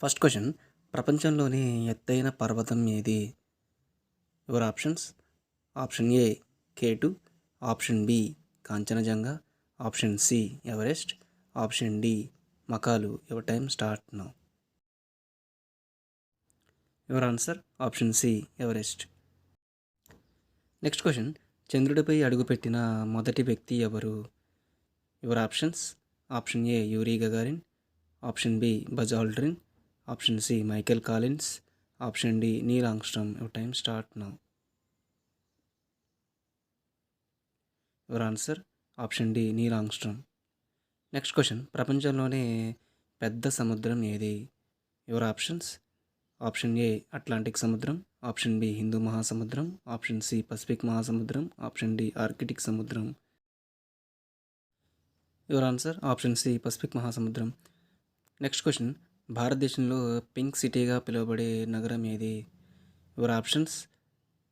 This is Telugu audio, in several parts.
ఫస్ట్ క్వశ్చన్, ప్రపంచంలోని ఎత్తైన పర్వతం ఏది? Your options: option A K2, option B Kanchenjunga, option C Everest, option D Makalu. Your time start now. Your answer option C Everest. Next question, చంద్రుడిపై అడుగుపెట్టిన మొదటి వ్యక్తి ఎవరు? Your options: option A Yuri Gagarin, option B Buzz Aldrin, option C Michael Collins, option D Neil Armstrong. Your time start now. Your answer option D Neil Armstrong. Next question, ప్రపంచంలోనే పెద్ద సముద్రం ఏది? Your options: option A Atlantic సముద్రం, ఆప్షన్ బి హిందూ మహాసముద్రం, ఆప్షన్ సి పసిఫిక్ మహాసముద్రం, ఆప్షన్ డి ఆర్కిటిక్ సముద్రం. Your answer option C Pacific మహాసముద్రం. నెక్స్ట్ క్వశ్చన్, భారతదేశంలో పింక్ సిటీగా పిలువబడే నగరం ఏది? Your options: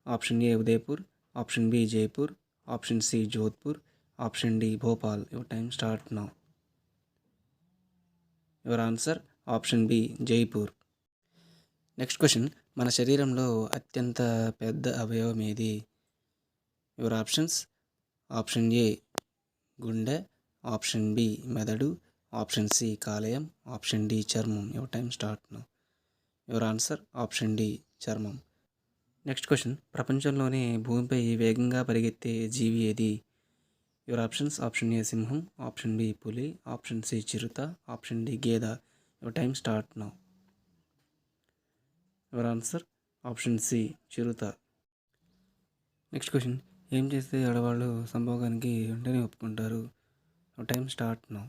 option A Udaipur, option B Jaipur, option C Jodhpur, option D Bhopal. Your time start now. Your answer option B Jaipur. Next question, మన శరీరంలో అత్యంత పెద్ద అవయవం ఏది? యువర్ ఆప్షన్స్: ఆప్షన్ ఏ గుండె, ఆప్షన్ బి మెదడు, ఆప్షన్ సి కాలేయం, ఆప్షన్ డి చర్మం. Your time start now. Your answer option D చర్మం. నెక్స్ట్ క్వశ్చన్, ప్రపంచంలోనే భూమిపై వేగంగా పరిగెత్తే జీవి ఏది? యువర్ ఆప్షన్స్: ఆప్షన్ ఏ సింహం, ఆప్షన్ బి పులి, ఆప్షన్ సి చిరుత, ఆప్షన్ డి గేద. Your time start now. Your answer option C చిరుత. నెక్స్ట్ క్వశ్చన్, ఏం చేస్తే ఆడవాళ్ళు సంభోగానికి వెంటనే ఒప్పుకుంటారు? Your time start now.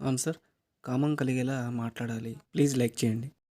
Answer: కామం కలిగేలా మాట్లాడాలి. ప్లీజ్ లైక్ చేయండి.